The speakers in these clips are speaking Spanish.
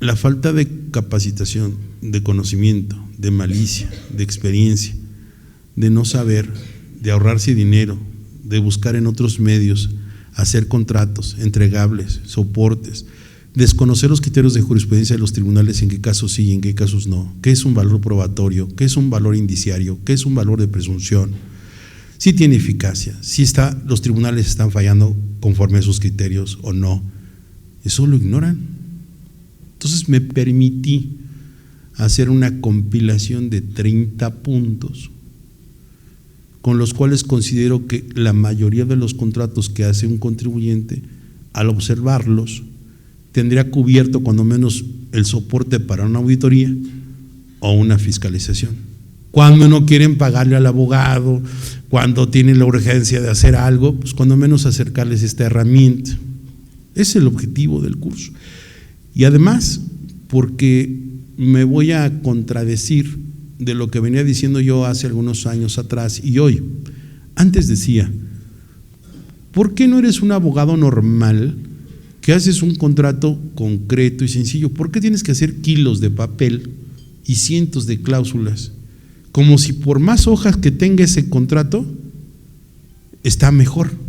la falta de capacitación, de conocimiento, de malicia, de experiencia, de no saber, de ahorrarse dinero, de buscar en otros medios, hacer contratos, entregables, soportes, desconocer los criterios de jurisprudencia de los tribunales, en qué casos sí y en qué casos no, qué es un valor probatorio, qué es un valor indiciario, qué es un valor de presunción, si tiene eficacia, si los tribunales están fallando conforme a sus criterios o no. Eso lo ignoran. Entonces me permití hacer una compilación de 30 puntos con los cuales considero que la mayoría de los contratos que hace un contribuyente, al observarlos, tendría cubierto cuando menos el soporte para una auditoría o una fiscalización. Cuando no quieren pagarle al abogado, cuando tienen la urgencia de hacer algo, pues cuando menos acercarles esta herramienta. Ese es el objetivo del curso. Y además, porque me voy a contradecir de lo que venía diciendo yo hace algunos años atrás y hoy. Antes decía, ¿por qué no eres un abogado normal que haces un contrato concreto y sencillo? ¿Por qué tienes que hacer kilos de papel y cientos de cláusulas? Como si por más hojas que tenga ese contrato, está mejor.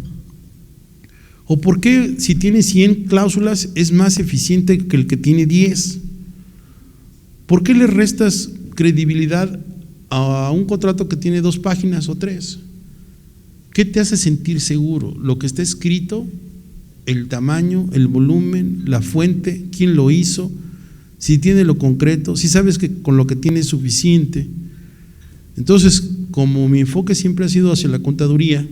¿O por qué si tiene 100 cláusulas es más eficiente que el que tiene 10? ¿Por qué le restas credibilidad a un contrato que tiene 2 páginas o 3? ¿Qué te hace sentir seguro? ¿Lo que está escrito? ¿El tamaño? ¿El volumen? ¿La fuente? ¿Quién lo hizo? Si tiene lo concreto, si sabes que con lo que tiene es suficiente. Entonces, como mi enfoque siempre ha sido hacia la contaduría,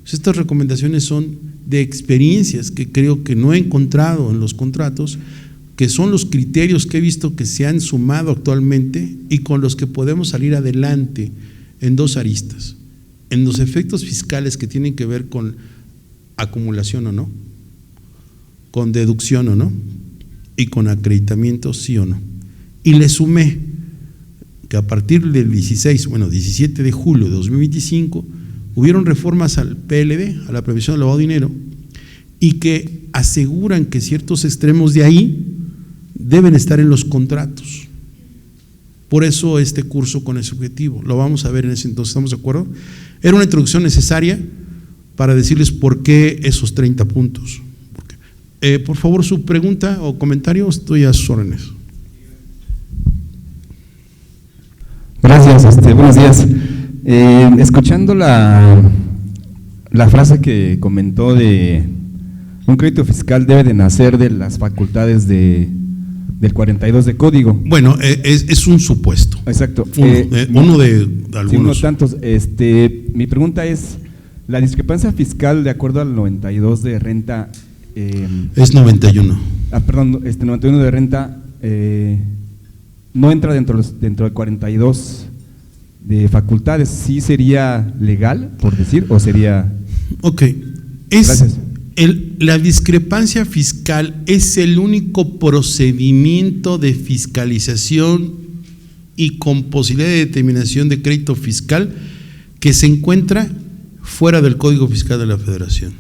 pues estas recomendaciones son de experiencias que creo que no he encontrado en los contratos, que son los criterios que he visto que se han sumado actualmente y con los que podemos salir adelante en 2 aristas: en los efectos fiscales que tienen que ver con acumulación o no, con deducción o no, y con acreditamiento sí o no. Y le sumé que a partir del 17 de julio de 2025 hubieron reformas al PLD, a la previsión del lavado de dinero, y que aseguran que ciertos extremos de ahí deben estar en los contratos. Por eso este curso con ese objetivo, lo vamos a ver en ese entonces, ¿estamos de acuerdo? Era una introducción necesaria para decirles por qué esos 30 puntos. Por favor, su pregunta o comentario, estoy a sus órdenes. Gracias, buenos días. Escuchando la frase que comentó de un crédito fiscal debe de nacer de las facultades del 42 de código. Bueno, es un supuesto. Exacto. Uno de algunos. Sí, unos tantos. Mi pregunta es, la discrepancia fiscal de acuerdo al 92 de renta… es 91. Perdón, 91 de renta no entra dentro del 42 de facultades. ¿Sí sería legal, por decir, o sería… Ok, Gracias. La discrepancia fiscal es el único procedimiento de fiscalización y con posibilidad de determinación de crédito fiscal que se encuentra fuera del Código Fiscal de la Federación.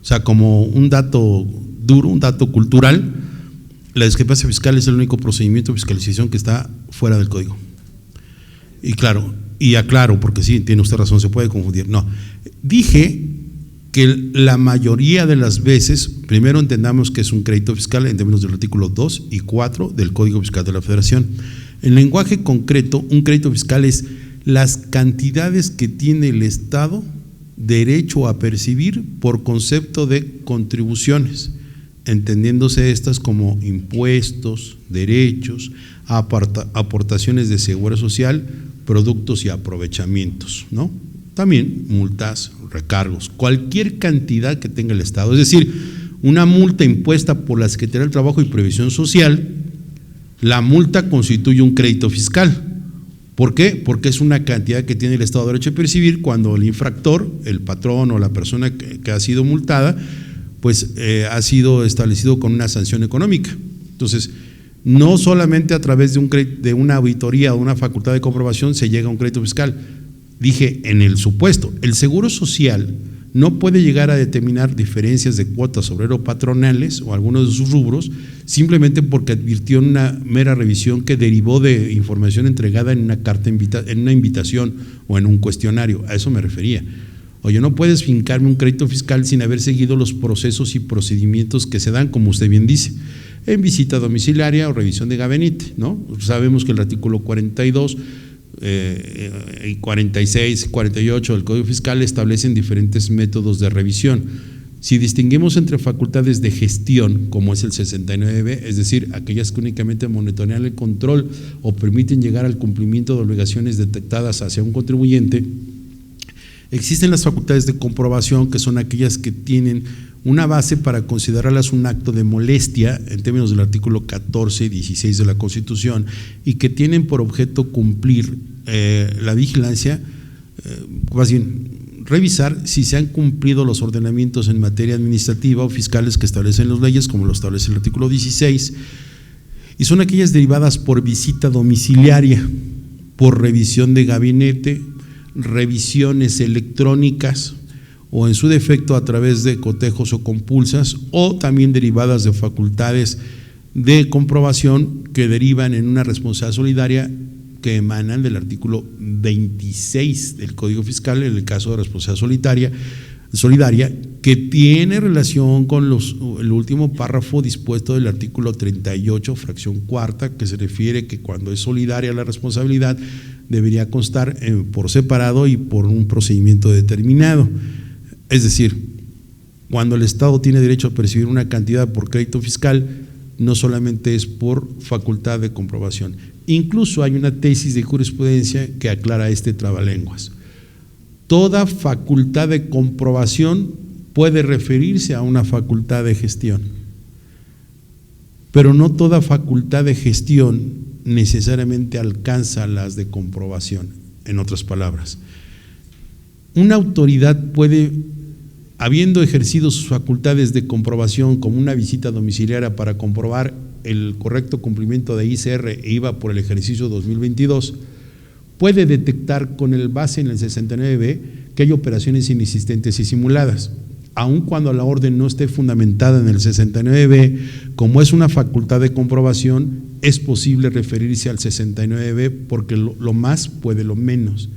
O sea, como un dato duro, un dato cultural, la discrepancia fiscal es el único procedimiento de fiscalización que está fuera del Código. Y claro, y aclaro, porque sí, tiene usted razón, se puede confundir. No, dije que la mayoría de las veces, primero entendamos que es un crédito fiscal en términos del artículo 2 y 4 del Código Fiscal de la Federación. En lenguaje concreto, un crédito fiscal es las cantidades que tiene el Estado derecho a percibir por concepto de contribuciones, entendiéndose estas como impuestos, derechos, aportaciones de seguridad social, productos y aprovechamientos, ¿no? También multas, recargos, cualquier cantidad que tenga el Estado. Es decir, una multa impuesta por la Secretaría del Trabajo y Previsión Social, la multa constituye un crédito fiscal. ¿Por qué? Porque es una cantidad que tiene el Estado derecho a percibir cuando el infractor, el patrón o la persona que ha sido multada, pues ha sido establecido con una sanción económica. Entonces, no solamente a través de una auditoría o una facultad de comprobación se llega a un crédito fiscal. Dije en el supuesto, el Seguro Social no puede llegar a determinar diferencias de cuotas obrero-patronales o algunos de sus rubros, simplemente porque advirtió en una mera revisión que derivó de información entregada en una carta, en una invitación o en un cuestionario. A eso me refería. Oye, no puedes fincarme un crédito fiscal sin haber seguido los procesos y procedimientos que se dan, como usted bien dice, en visita domiciliaria o revisión de gabinete, ¿no? Sabemos que el artículo 42 y 46, 48 del Código Fiscal establecen diferentes métodos de revisión. Si distinguimos entre facultades de gestión, como es el 69B, es decir, aquellas que únicamente monitorean el control o permiten llegar al cumplimiento de obligaciones detectadas hacia un contribuyente, existen las facultades de comprobación, que son aquellas que tienen una base para considerarlas un acto de molestia en términos del artículo 14 y 16 de la Constitución, y que tienen por objeto cumplir la vigilancia, más bien revisar si se han cumplido los ordenamientos en materia administrativa o fiscales que establecen las leyes, como lo establece el artículo 16, y son aquellas derivadas por visita domiciliaria, por revisión de gabinete, revisiones electrónicas o en su defecto a través de cotejos o compulsas, o también derivadas de facultades de comprobación que derivan en una responsabilidad solidaria que emanan del artículo 26 del Código Fiscal, en el caso de responsabilidad solidaria, que tiene relación con el último párrafo dispuesto del artículo 38, fracción cuarta, que se refiere que cuando es solidaria la responsabilidad debería constar por separado y por un procedimiento determinado. Es decir, cuando el Estado tiene derecho a percibir una cantidad por crédito fiscal, no solamente es por facultad de comprobación. Incluso hay una tesis de jurisprudencia que aclara este trabalenguas. Toda facultad de comprobación puede referirse a una facultad de gestión, pero no toda facultad de gestión necesariamente alcanza las de comprobación. En otras palabras, una autoridad puede, habiendo ejercido sus facultades de comprobación como una visita domiciliaria para comprobar el correcto cumplimiento de ICR e IVA por el ejercicio 2022, puede detectar con el base en el 69B que hay operaciones inexistentes y simuladas, aun cuando la orden no esté fundamentada en el 69B. Como es una facultad de comprobación, es posible referirse al 69B porque lo más puede lo menos,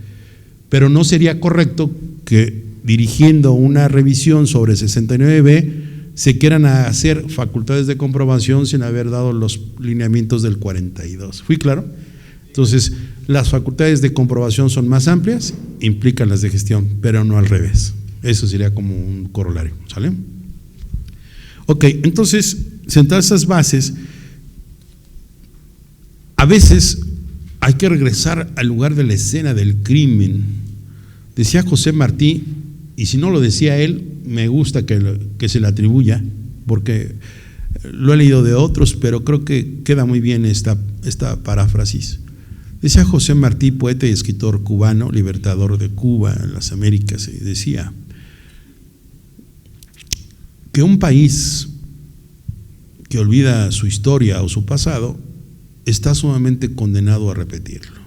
pero no sería correcto que dirigiendo una revisión sobre 69B se quieran hacer facultades de comprobación sin haber dado los lineamientos del 42. ¿Fui claro? Entonces, las facultades de comprobación son más amplias, implican las de gestión, pero no al revés. Eso sería como un corolario, ¿sale? Ok, entonces, sentadas esas bases, a veces hay que regresar al lugar de la escena del crimen. Decía José Martí, y si no lo decía él, me gusta que se le atribuya, porque lo he leído de otros, pero creo que queda muy bien esta paráfrasis. Decía José Martí, poeta y escritor cubano, libertador de Cuba en las Américas, y decía que un país que olvida su historia o su pasado está sumamente condenado a repetirlo.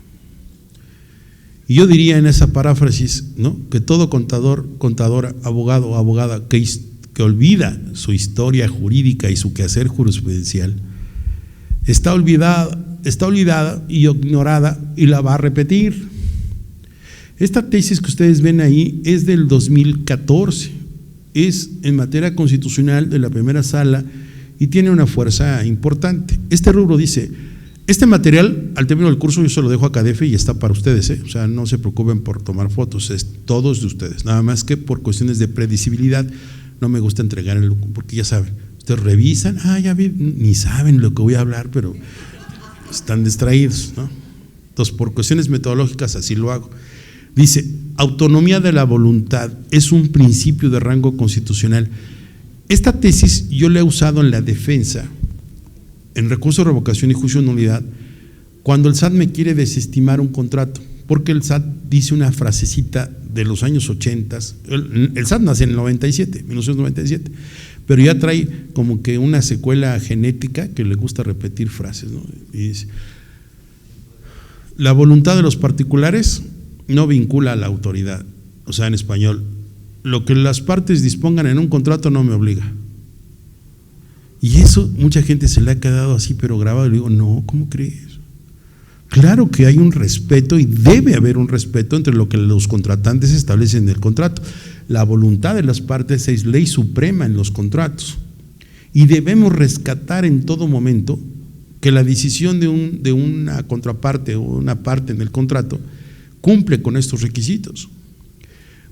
Y yo diría en esa paráfrasis, ¿no?, que todo contador, contadora, abogado o abogada que olvida su historia jurídica y su quehacer jurisprudencial está olvidada y ignorada, y la va a repetir. Esta tesis que ustedes ven ahí es del 2014, es en materia constitucional de la primera sala y tiene una fuerza importante. Este rubro dice: este material, al término del curso, yo se lo dejo a CADEFE y está para ustedes, o sea, no se preocupen por tomar fotos, es todos de ustedes, nada más que por cuestiones de predecibilidad no me gusta entregar porque ya saben, ustedes revisan, ya vi, ni saben lo que voy a hablar, pero están distraídos, ¿no? Entonces, por cuestiones metodológicas así lo hago. Dice: autonomía de la voluntad es un principio de rango constitucional. Esta tesis yo la he usado en la defensa, en recurso de revocación y juicio de nulidad, cuando el SAT me quiere desestimar un contrato, porque el SAT dice una frasecita de los años 80, el SAT nace en el 1997, pero ya trae como que una secuela genética que le gusta repetir frases, ¿no? Y dice: la voluntad de los particulares no vincula a la autoridad, o sea, en español, lo que las partes dispongan en un contrato no me obliga. Y eso mucha gente se le ha quedado así, pero grabado, y le digo, no, ¿cómo crees? Claro que hay un respeto y debe haber un respeto entre lo que los contratantes establecen en el contrato. La voluntad de las partes es ley suprema en los contratos y debemos rescatar en todo momento que la decisión de una contraparte o una parte en el contrato cumple con estos requisitos.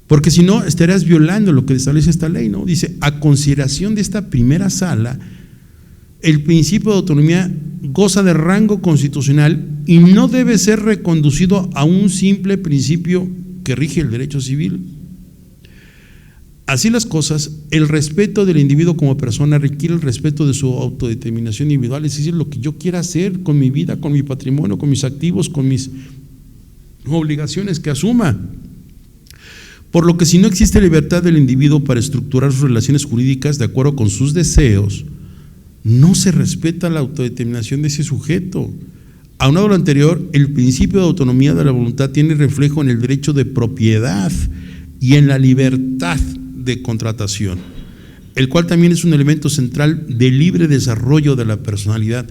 Porque si no, estarías violando lo que establece esta ley, ¿no? Dice, a consideración de esta primera sala, el principio de autonomía goza de rango constitucional y no debe ser reconducido a un simple principio que rige el derecho civil. Así las cosas, el respeto del individuo como persona requiere el respeto de su autodeterminación individual, es decir, lo que yo quiera hacer con mi vida, con mi patrimonio, con mis activos, con mis obligaciones que asuma. Por lo que si no existe libertad del individuo para estructurar sus relaciones jurídicas de acuerdo con sus deseos, no se respeta la autodeterminación de ese sujeto. Aunado a lo anterior, el principio de autonomía de la voluntad tiene reflejo en el derecho de propiedad y en la libertad de contratación, el cual también es un elemento central del libre desarrollo de la personalidad.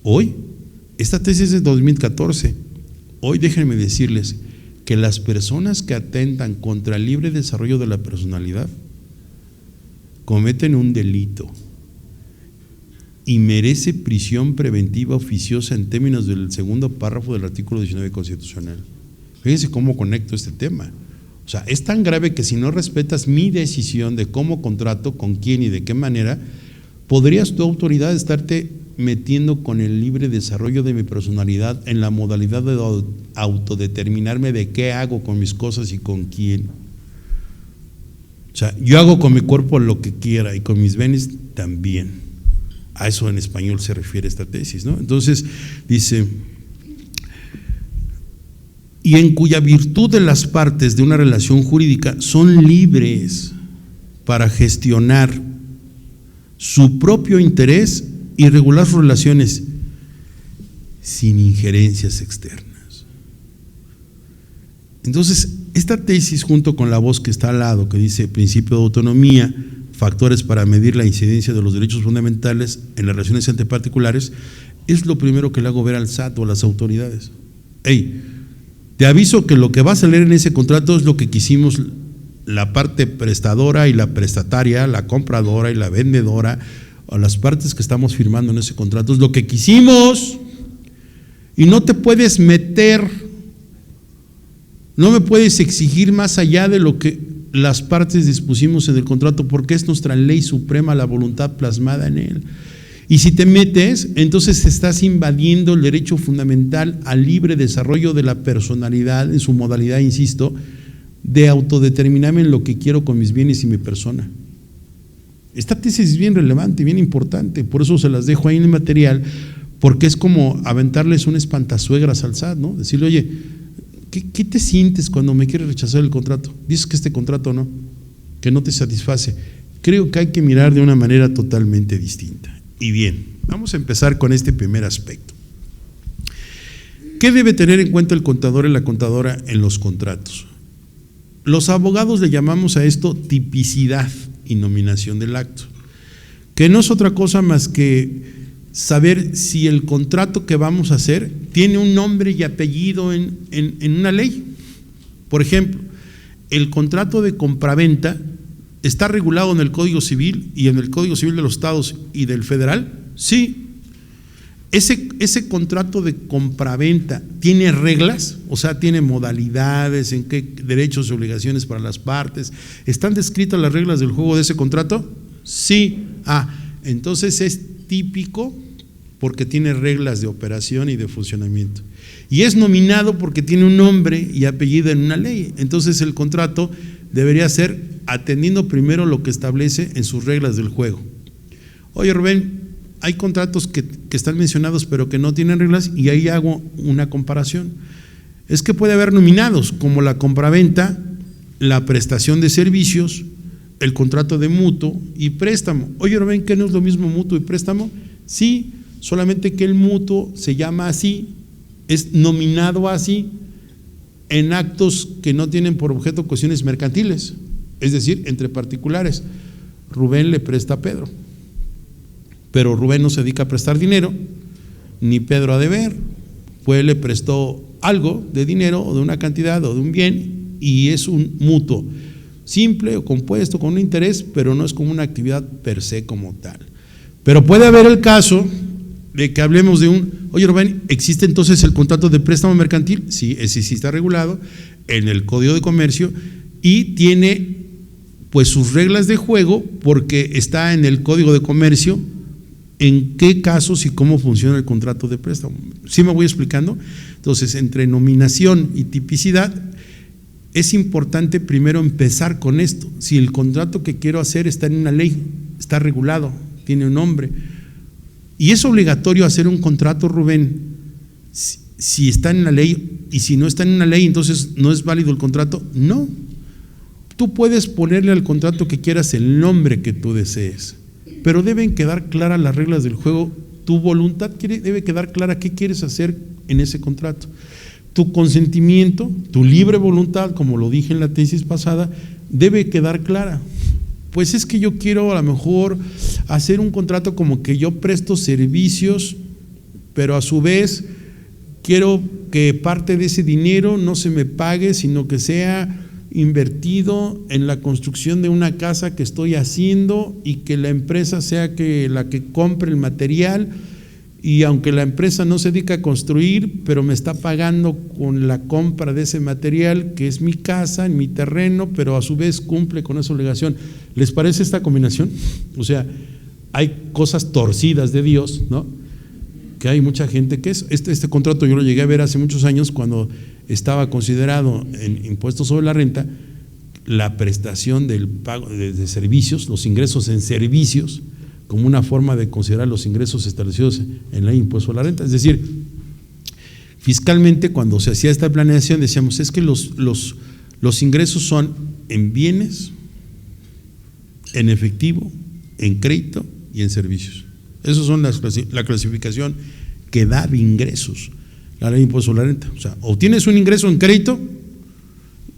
Hoy, esta tesis es de 2014, hoy déjenme decirles que las personas que atentan contra el libre desarrollo de la personalidad cometen un delito y merece prisión preventiva oficiosa en términos del segundo párrafo del artículo 19 constitucional. Fíjense cómo conecto este tema. O sea, es tan grave que si no respetas mi decisión de cómo contrato, con quién y de qué manera, podrías tu autoridad estarte metiendo con el libre desarrollo de mi personalidad en la modalidad de autodeterminarme de qué hago con mis cosas y con quién. O sea, yo hago con mi cuerpo lo que quiera y con mis bienes también. A eso en español se refiere esta tesis, ¿no? Entonces, dice, y en cuya virtud de las partes de una relación jurídica son libres para gestionar su propio interés y regular sus relaciones sin injerencias externas. Entonces, esta tesis junto con la voz que está al lado, que dice principio de autonomía, factores para medir la incidencia de los derechos fundamentales en las relaciones entre particulares, es lo primero que le hago ver al SAT o a las autoridades. Hey, te aviso que lo que vas a leer en ese contrato es lo que quisimos la parte prestadora y la prestataria, la compradora y la vendedora, o las partes que estamos firmando en ese contrato, es lo que quisimos, y no te puedes meter, no me puedes exigir más allá de lo que las partes dispusimos en el contrato, porque es nuestra ley suprema, la voluntad plasmada en él. Y si te metes, entonces estás invadiendo el derecho fundamental al libre desarrollo de la personalidad en su modalidad, insisto, de autodeterminarme en lo que quiero con mis bienes y mi persona. Esta tesis es bien relevante, bien importante, por eso se las dejo ahí en el material, porque es como aventarles un espantasuegras al SAT, ¿no? Decirle, oye, ¿qué te sientes cuando me quieres rechazar el contrato? Dices que este contrato no, que no te satisface. Creo que hay que mirar de una manera totalmente distinta. Y bien, vamos a empezar con este primer aspecto. ¿Qué debe tener en cuenta el contador y la contadora en los contratos? Los abogados le llamamos a esto tipicidad y nominación del acto, que no es otra cosa más que saber si el contrato que vamos a hacer tiene un nombre y apellido en una ley. Por ejemplo, el contrato de compraventa ¿está regulado en el Código Civil y en el Código Civil de los Estados y del Federal? Sí. Ese contrato de compraventa ¿tiene reglas? O sea, ¿tiene modalidades? ¿En qué derechos y obligaciones para las partes? ¿Están descritas las reglas del juego de ese contrato? Sí. Entonces es típico porque tiene reglas de operación y de funcionamiento. Y es nominado porque tiene un nombre y apellido en una ley. Entonces el contrato debería ser atendiendo primero lo que establece en sus reglas del juego. Oye, Rubén, hay contratos que están mencionados pero que no tienen reglas, y ahí hago una comparación. Es que puede haber nominados como la compraventa, la prestación de servicios, el contrato de mutuo y préstamo. Oye, Rubén, ¿qué no es lo mismo mutuo y préstamo? Sí, solamente que el mutuo se llama así, es nominado así en actos que no tienen por objeto cuestiones mercantiles. es decir, entre particulares. Rubén le presta a Pedro, pero Rubén no se dedica a prestar dinero, ni Pedro a deber, pues le prestó algo de dinero o de una cantidad o de un bien y es un mutuo, simple o compuesto con un interés, pero no es como una actividad per se como tal. Pero puede haber el caso de que hablemos de oye Rubén, ¿existe entonces el contrato de préstamo mercantil? Sí, ese sí está regulado en el Código de Comercio y tiene pues sus reglas de juego porque está en el Código de Comercio en qué casos y cómo funciona el contrato de préstamo. ¿Sí me voy explicando? Entonces, entre nominación y tipicidad, es importante primero empezar con esto. Si el contrato que quiero hacer está en una ley, está regulado, tiene un nombre, y es obligatorio hacer un contrato, Rubén, si está en la ley, y si no está en una ley, entonces no es válido el contrato. No, tú puedes ponerle al contrato que quieras el nombre que tú desees, pero deben quedar claras las reglas del juego. Tu voluntad debe quedar clara qué quieres hacer en ese contrato. Tu consentimiento, tu libre voluntad, como lo dije en la tesis pasada, debe quedar clara. Pues es que yo quiero a lo mejor hacer un contrato como que yo presto servicios, pero a su vez quiero que parte de ese dinero no se me pague, sino que sea invertido en la construcción de una casa que estoy haciendo y que la empresa sea la que compre el material, y aunque la empresa no se dedica a construir, pero me está pagando con la compra de ese material que es mi casa, en mi terreno, pero a su vez cumple con esa obligación. ¿Les parece esta combinación? O sea, hay cosas torcidas de Dios, ¿no? Que hay mucha gente que es, este contrato yo lo llegué a ver hace muchos años cuando estaba considerado en impuestos sobre la renta la prestación del pago de servicios, los ingresos en servicios, como una forma de considerar los ingresos establecidos en la ley de impuesto a la renta. Es decir, fiscalmente cuando se hacía esta planeación decíamos, es que los ingresos son en bienes, en efectivo, en crédito y en servicios. Esas son la clasificación que da de ingresos la ley de impuesto a la renta. O sea, obtienes un ingreso en crédito,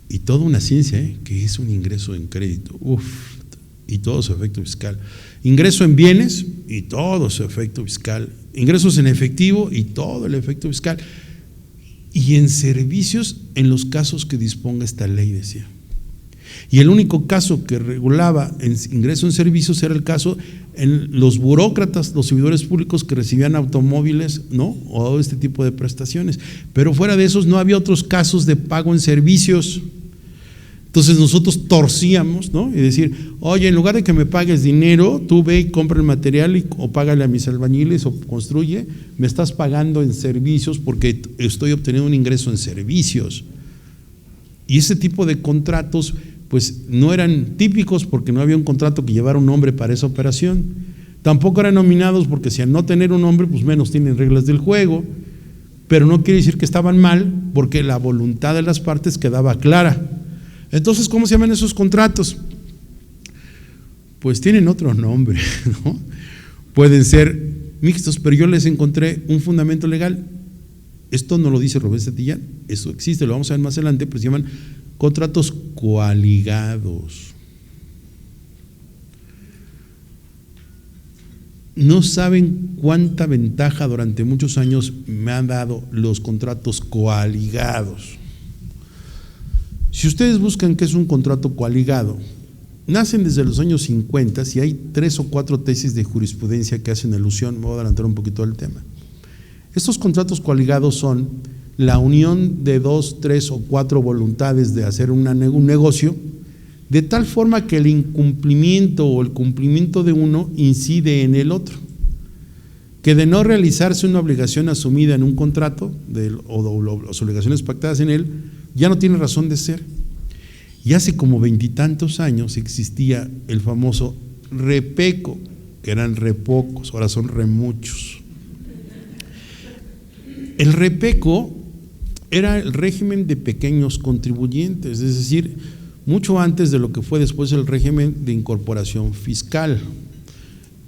y toda una ciencia, que es un ingreso en crédito, y todo su efecto fiscal. Ingreso en bienes y todo su efecto fiscal. Ingresos en efectivo y todo el efecto fiscal. Y en servicios en los casos que disponga esta ley, decía. Y el único caso que regulaba en ingreso en servicios era el caso en los burócratas, los servidores públicos que recibían automóviles, ¿no? O este tipo de prestaciones. Pero fuera de esos no había otros casos de pago en servicios. Entonces nosotros torcíamos, ¿no? Y decir, oye, en lugar de que me pagues dinero, tú ve y compra el material o págale a mis albañiles o construye, me estás pagando en servicios porque estoy obteniendo un ingreso en servicios. Y ese tipo de contratos pues no eran típicos porque no había un contrato que llevara un nombre para esa operación. Tampoco eran nominados porque si al no tener un nombre, pues menos tienen reglas del juego. Pero no quiere decir que estaban mal porque la voluntad de las partes quedaba clara. Entonces, ¿cómo se llaman esos contratos? Pues tienen otro nombre, ¿no? Pueden ser mixtos, pero yo les encontré un fundamento legal. Esto no lo dice Rubén Satillán, eso existe, lo vamos a ver más adelante, pero se llaman contratos coaligados. No saben cuánta ventaja durante muchos años me han dado los contratos coaligados. Si ustedes buscan qué es un contrato coaligado, nacen desde los años 50 y hay 3 o 4 tesis de jurisprudencia que hacen alusión. Me voy a adelantar un poquito del tema. Estos contratos coaligados son la unión de 2, 3 o 4 voluntades de hacer un negocio, de tal forma que el incumplimiento o el cumplimiento de uno incide en el otro, que de no realizarse una obligación asumida en un contrato o las obligaciones pactadas en él, ya no tiene razón de ser. Y hace como 20 y tantos años existía el famoso repeco, que eran re pocos, ahora son re muchos. El repeco era el régimen de pequeños contribuyentes, es decir, mucho antes de lo que fue después el régimen de incorporación fiscal.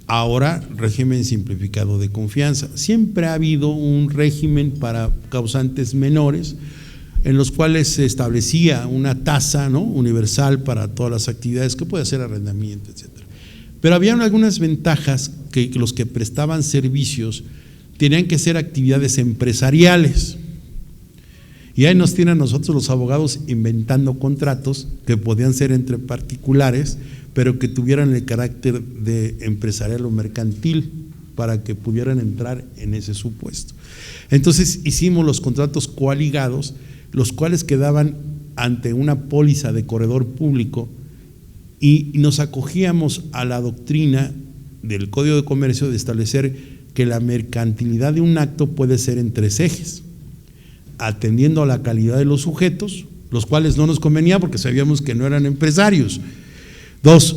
Ahora, régimen simplificado de confianza. Siempre ha habido un régimen para causantes menores. en los cuales se establecía una tasa, ¿no?, universal para todas las actividades que puede ser arrendamiento, etcétera. Pero había algunas ventajas que los que prestaban servicios tenían que ser actividades empresariales. Y ahí nos tienen a nosotros los abogados inventando contratos que podían ser entre particulares, pero que tuvieran el carácter de empresarial o mercantil para que pudieran entrar en ese supuesto. Entonces hicimos los contratos coaligados, los cuales quedaban ante una póliza de corredor público y nos acogíamos a la doctrina del Código de Comercio de establecer que la mercantilidad de un acto puede ser en 3 ejes: atendiendo a la calidad de los sujetos, los cuales no nos convenía porque sabíamos que no eran empresarios; 2,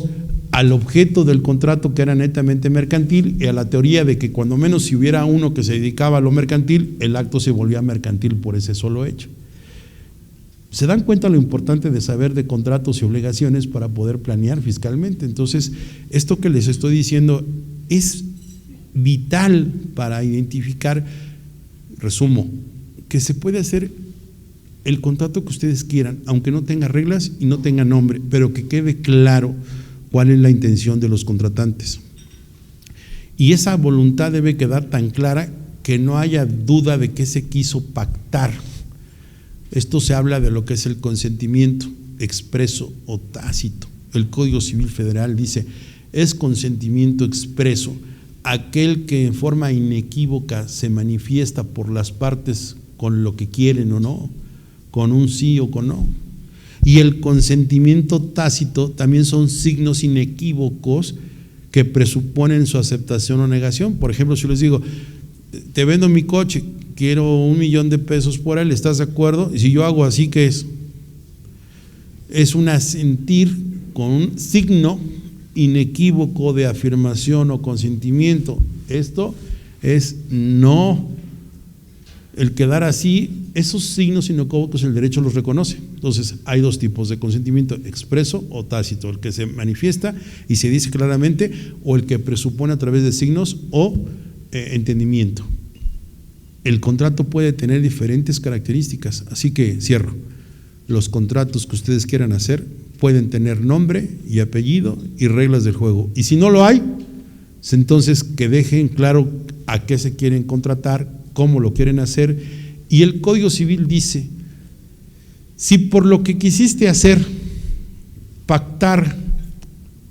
al objeto del contrato, que era netamente mercantil, y a la teoría de que cuando menos si hubiera uno que se dedicaba a lo mercantil, el acto se volvía mercantil por ese solo hecho. ¿Se dan cuenta lo importante de saber de contratos y obligaciones para poder planear fiscalmente? Entonces, esto que les estoy diciendo es vital para identificar, resumo, que se puede hacer el contrato que ustedes quieran, aunque no tenga reglas y no tenga nombre, pero que quede claro cuál es la intención de los contratantes. Y esa voluntad debe quedar tan clara que no haya duda de qué se quiso pactar. Esto se habla de lo que es el consentimiento expreso o tácito. El Código Civil Federal dice: es consentimiento expreso aquel que en forma inequívoca se manifiesta por las partes con lo que quieren o no, con un sí o con no. Y el consentimiento tácito también son signos inequívocos que presuponen su aceptación o negación. Por ejemplo, si yo les digo: te vendo mi coche, quiero $1,000,000 por él, ¿estás de acuerdo? Y si yo hago así, ¿qué es? Es un asentir con un signo inequívoco de afirmación o consentimiento. Esto es no. El quedar así, esos signos inequívocos el derecho los reconoce. Entonces hay 2 tipos de consentimiento: expreso o tácito, el que se manifiesta y se dice claramente, o el que presupone a través de signos o entendimiento. El contrato puede tener diferentes características, así que cierro. Los contratos que ustedes quieran hacer pueden tener nombre y apellido y reglas del juego, y si no lo hay, entonces que dejen claro a qué se quieren contratar, cómo lo quieren hacer. Y el Código Civil dice: si por lo que quisiste hacer, pactar,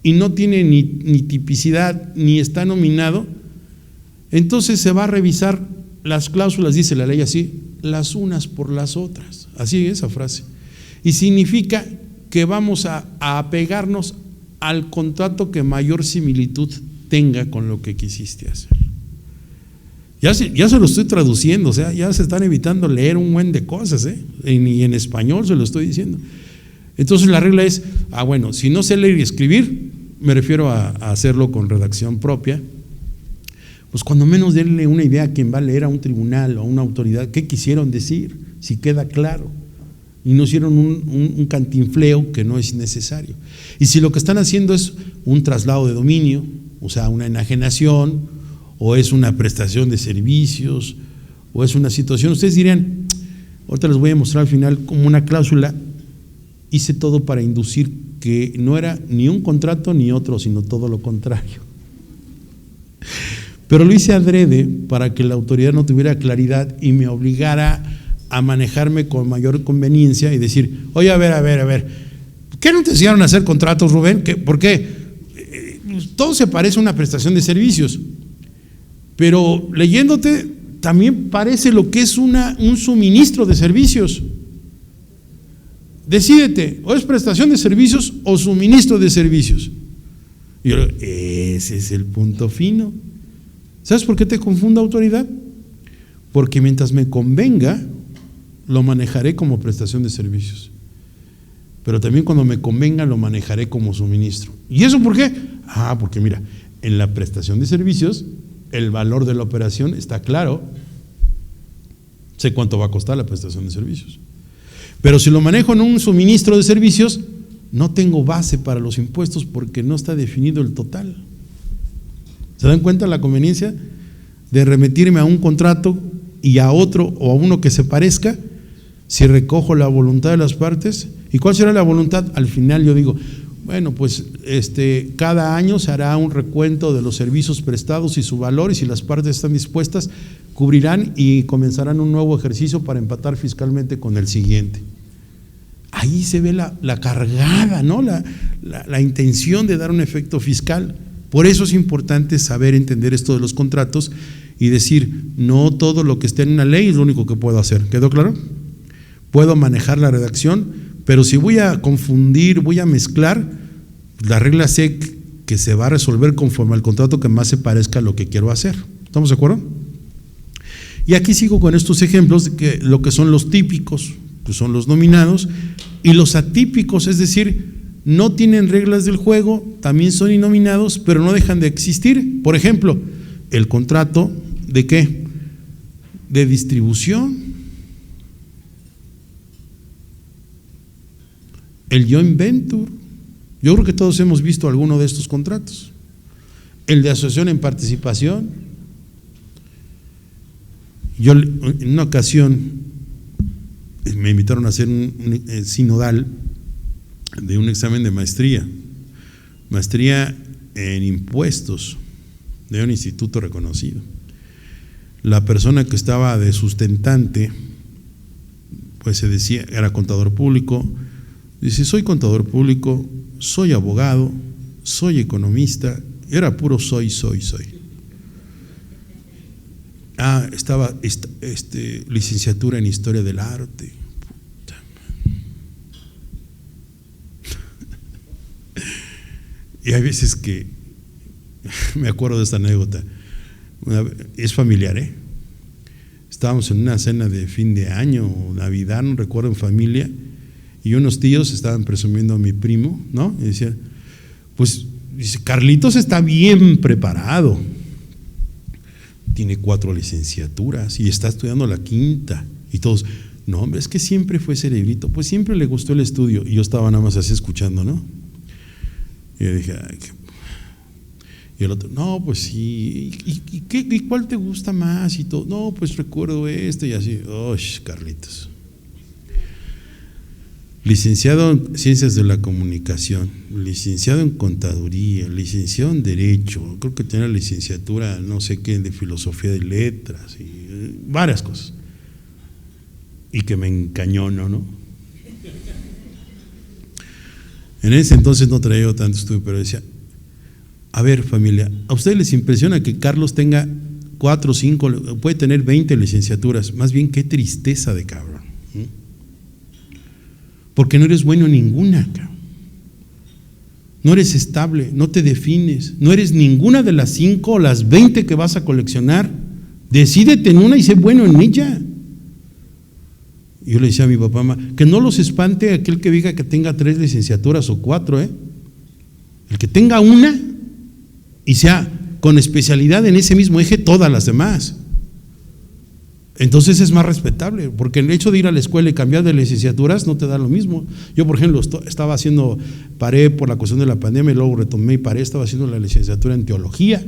y no tiene ni tipicidad ni está nominado, entonces se va a revisar las cláusulas, dice la ley así, las unas por las otras. Así es esa frase. Y significa que vamos a apegarnos al contrato que mayor similitud tenga con lo que quisiste hacer. Ya se lo estoy traduciendo, o sea, ya se están evitando leer un buen de cosas, y en español se lo estoy diciendo. Entonces la regla es: bueno, si no sé leer y escribir, me refiero a hacerlo con redacción propia, pues cuando menos denle una idea a quien va a leer, a un tribunal o a una autoridad, qué quisieron decir, si queda claro, y no hicieron un cantinfleo que no es necesario. Y si lo que están haciendo es un traslado de dominio, o sea, una enajenación, o es una prestación de servicios, o es una situación, ustedes dirían, ahorita les voy a mostrar al final como una cláusula, hice todo para inducir que no era ni un contrato ni otro, sino todo lo contrario. Pero lo hice adrede para que la autoridad no tuviera claridad y me obligara a manejarme con mayor conveniencia y decir: oye, a ver, ¿qué no te enseñaron a hacer contratos, Rubén? ¿Por qué? Todo se parece a una prestación de servicios, pero leyéndote también parece lo que es un suministro de servicios. Decídete, o es prestación de servicios o suministro de servicios. Y yo, ese es el punto fino. ¿Sabes por qué te confundo, autoridad? Porque mientras me convenga, lo manejaré como prestación de servicios, pero también cuando me convenga lo manejaré como suministro. ¿Y eso por qué? Porque mira, en la prestación de servicios el valor de la operación está claro, sé cuánto va a costar la prestación de servicios, pero si lo manejo en un suministro de servicios, no tengo base para los impuestos porque no está definido el total. ¿Se dan cuenta la conveniencia de remitirme a un contrato y a otro o a uno que se parezca? si recojo la voluntad de las partes. ¿Y cuál será la voluntad? Al final yo digo, bueno, pues cada año se hará un recuento de los servicios prestados y su valor, y si las partes están dispuestas, cubrirán y comenzarán un nuevo ejercicio para empatar fiscalmente con el siguiente. Ahí se ve la cargada, ¿no? La intención de dar un efecto fiscal. Por eso es importante saber entender esto de los contratos y decir, no todo lo que esté en una ley es lo único que puedo hacer. ¿Quedó claro? Puedo manejar la redacción, pero si voy a confundir, voy a mezclar, la regla sé que se va a resolver conforme al contrato que más se parezca a lo que quiero hacer. ¿Estamos de acuerdo? Y aquí sigo con estos ejemplos de que lo que son los típicos, que son los nominados, y los atípicos, es decir, no tienen reglas del juego, también son innominados, pero no dejan de existir. Por ejemplo, el contrato ¿de qué? De distribución. El joint venture, yo creo que todos hemos visto alguno de estos contratos. El de asociación en participación. Yo en una ocasión me invitaron a hacer un sinodal de un examen de maestría en impuestos de un instituto reconocido. La persona que estaba de sustentante, pues se decía, era contador público. Dice, soy contador público, soy abogado, soy economista, era puro soy. Estaba licenciatura en Historia del Arte. Y hay veces que me acuerdo de esta anécdota, es familiar, estábamos en una cena de fin de año o Navidad, no recuerdo, en familia, y unos tíos estaban presumiendo a mi primo, ¿no? Y decían, pues, dice, Carlitos está bien preparado, tiene 4 licenciaturas y está estudiando la 5ª, y todos, no hombre, es que siempre fue cerebrito, pues siempre le gustó el estudio, y yo estaba nada más así escuchando, ¿no? Y yo dije, ay, y el otro, no, pues sí, ¿y cuál te gusta más? Y todo, no, pues recuerdo y así, Carlitos. Licenciado en Ciencias de la Comunicación, licenciado en Contaduría, licenciado en Derecho, creo que tenía licenciatura, no sé qué, de Filosofía de Letras, y varias cosas. Y que me encañono, ¿no? En ese entonces no traía yo tanto estudio, pero decía, a ver familia, ¿a ustedes les impresiona que Carlos tenga 4 o 5, puede tener 20 licenciaturas? Más bien, qué tristeza de cabrón. Porque no eres bueno en ninguna, cabrón. No eres estable, no te defines, no eres ninguna de las 5 o las 20 que vas a coleccionar. Decídete en una y sé bueno en ella. Yo le decía a mi papá, que no los espante aquel que diga que tenga 3 licenciaturas o 4, El que tenga una y sea con especialidad en ese mismo eje todas las demás. Entonces es más respetable, porque el hecho de ir a la escuela y cambiar de licenciaturas no te da lo mismo. Yo, por ejemplo, paré por la cuestión de la pandemia y luego retomé y paré, estaba haciendo la licenciatura en teología.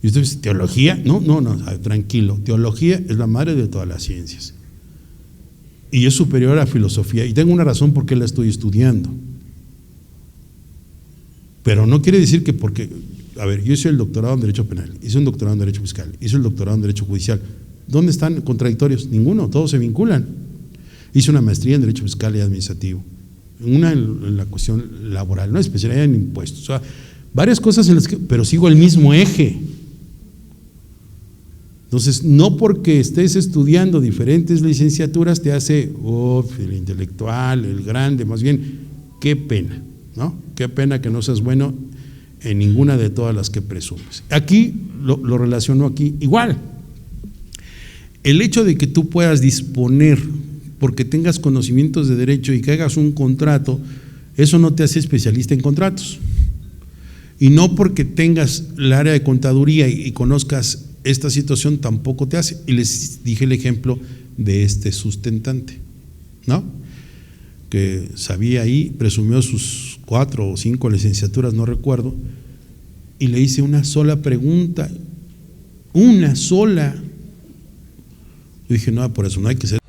Y usted dice, ¿teología? No, tranquilo, teología es la madre de todas las ciencias. Y es superior a filosofía, y tengo una razón por qué la estoy estudiando. Pero no quiere decir que porque, a ver, yo hice el doctorado en Derecho Penal, hice un doctorado en Derecho Fiscal, hice el doctorado en Derecho Judicial. ¿Dónde están contradictorios? Ninguno, todos se vinculan. Hice una maestría en Derecho Fiscal y Administrativo, una en la cuestión laboral, una especialidad en impuestos, o sea, varias cosas en las que, pero sigo el mismo eje. Entonces, no porque estés estudiando diferentes licenciaturas te hace el intelectual, el grande, más bien, qué pena, ¿no? Qué pena que no seas bueno en ninguna de todas las que presumes. Aquí lo relaciono aquí igual. El hecho de que tú puedas disponer, porque tengas conocimientos de derecho y que hagas un contrato, eso no te hace especialista en contratos. Y no porque tengas el área de contaduría y conozcas esta situación tampoco te hace. Y les dije el ejemplo de este sustentante, ¿no? Que sabía ahí, presumió sus 4 o 5 licenciaturas, no recuerdo, y le hice una sola pregunta, una sola. Yo dije, no, por eso no hay que ser